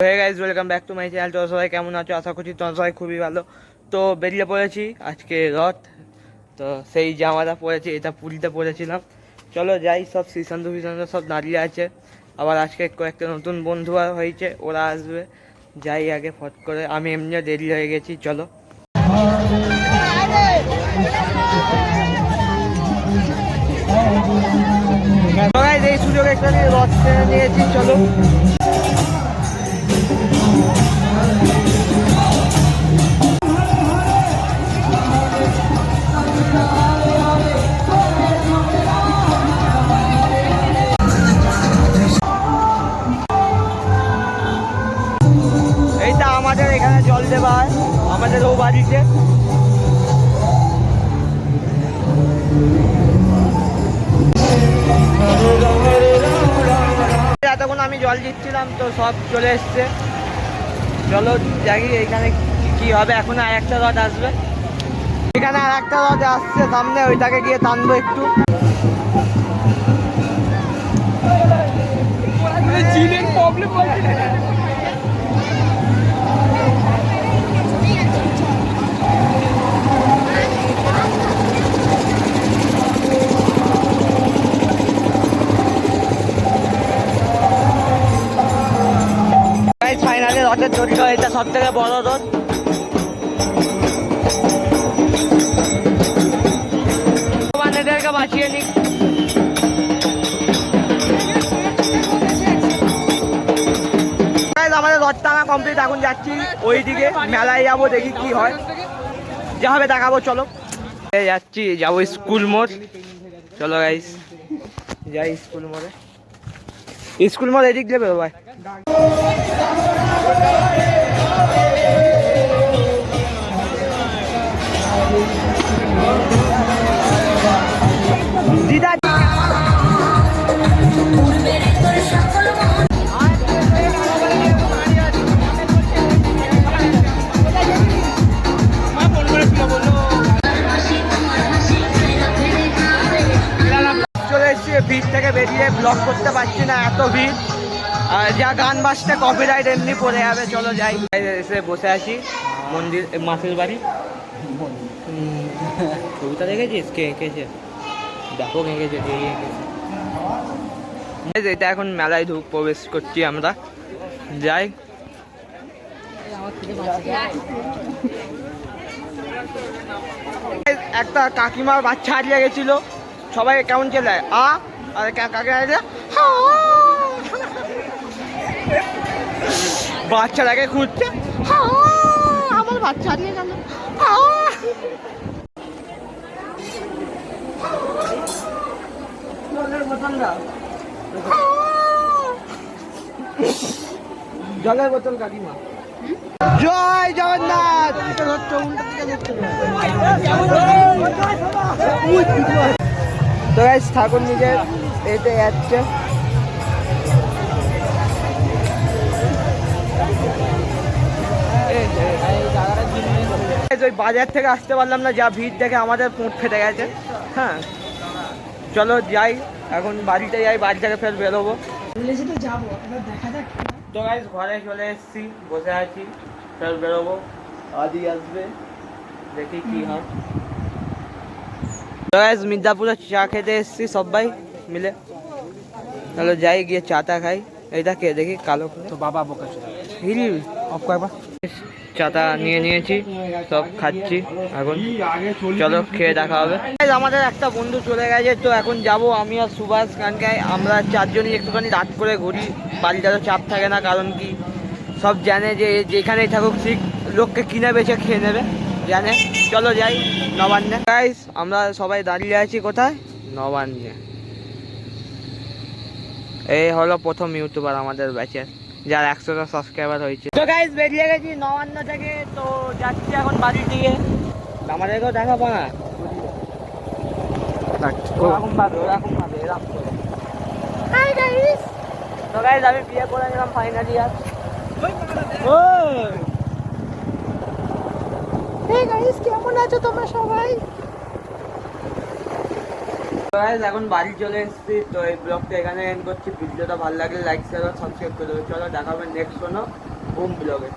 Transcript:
Hey guys, welcome back to my channel. তোমরা সবাই কেমন আছো? আশা করছি তোমরা সবাই খুবই ভালো। তো বেরিয়ে পড়েছি, আজকে রথ। তো সেই জামাটা পরেছি, এটা পুরীতে পরেছিলাম। চলো যাই, সব শ্রীশান্ত সব দাঁড়িয়ে আছে। আবার আজকে কয়েকটা নতুন বন্ধু হয়েছে, ওরা আসবে। যাই আগে ফট করে, আমি এমনিও দেরি হয়ে গেছি। চলো এই সুযোগ একটা নিয়ে রথ ট্রেনে নিয়েছি। চলো এইটা আমাদের এখানে জল দেওয়া হয়, আমাদের ও বাড়িতে। এতক্ষণ আমি জল দিচ্ছিলাম, তো সব চলে এসছে। চলো যাই, এখানে কি হবে। এখন আর একটা রথ আসবে, এখানে আর একটা রথ আসছে সামনে, ওইটাকে গিয়ে টানবো একটু। ফাইনালি রথের দড়িটা, এটা সব থেকে বড় রথ। এদেরকে বাঁচিয়ে নিক। আমাদের রথ টানা কমপ্লিট, এখন যাচ্ছি ওইদিকে মেলায় যাবো, দেখি কি হয়, যা হবে দেখাবো। চলো যাচ্ছি, যাবো স্কুল মোড়। চলো গাইস যাই স্কুল মোড়ে। স্কুল মোড় এদিক দেবে ভাই। দিদা ভিড় থেকে বেরিয়ে ব্লগ করতে পারছি না, এত ভিড়। আর যা গান বাজতে কপিরাইট এমনি পড়ে যাবে। চলো যাই, এসে বসে আছি মন্দির, মাসির বাড়ি। ছবিটা দেখেছিস? কে এঁকেছে? ব্যাপক এঁকেছে, এটা এখন মেলায় প্রবেশ করছি আমরা। যাই, একটা কাকিমার বাচ্চা হারিয়ে গেছিল, সবাই কেমন চেলায় আর কাকে হারিয়ে বাচ্চাটাকে খুঁজছে, আমার বাচ্চা হারিয়ে গেল। জলের বোতল কাকিমা। জয় জগন্নাথ। তো গাইস, ঠাকুর নিজের এতে যাচ্ছে। ওই বাজার থেকে আসতে পারলাম না, যা ভিড় দেখে আমাদের পুঁট ফেটে গেছে। হ্যাঁ চলো যাই, এখন বাড়িতে যাই, বাড়ি থেকে ফের বেরোবো। তো গাইস, ঘরে চলে এসেছি, বসে আছি, ফের বেরোবো। আদি আসবে, দেখি কি হয়। তো গাইস, মির্জাপুরে চা খেতে এসেছি সবাই মিলে। চলো যাই, গিয়ে চাটা খাই। এইটা কে দেখি, কালো তো বাবা বোকা হিল অফ কয়েকবার। চাটা নিয়ে নিয়েছি, সব খাচ্ছি এখন। চলো খেয়ে দেখা হবে। আমাদের একটা বন্ধু চলে গেছে, তো এখন যাব আমি আর সুভাষ কানকায়। আমরা চারজনই একটুখানি রাত করে ঘুরি, বাড়িতে তো চাপ থাকে না, কারণ কি সব জানে যে যেখানেই থাকুক ঠিক লোককে কিনে বেছে খেয়ে নেবে, জানে। চলো যাই নবান্নে। গাইস, আমরা সবাই দাঁড়িয়ে আছি কোথায়? নবান্নে। এই হলো প্রথম ইউটিউবার আমাদের ব্যাচের, যার 100টা সাবস্ক্রাইবার হয়েছে। তো গাইস, বেরিয়ে গেছি নবান্ন থেকে, তো যাচ্ছি এখন বাড়ির দিকে। আমাদেরকেও দেখাবো না, ওরকম ভাবে এরকম করে। Hi guys. তো গাইস, আমি বিয়ে করে নিলাম ফাইনালি। আর হে গাইস, কেমন আছো তোমরা সবাই? গাইস এখন বাড়ি চলে এসেছি, তো এই ব্লগটা এখানে এন্ড করছি। ভিডিওটা ভালো লাগলে লাইক শেয়ার সাবস্ক্রাইব করে দেবে। চলো দেখা হবে নেক্সট কোনো হোম ব্লগে।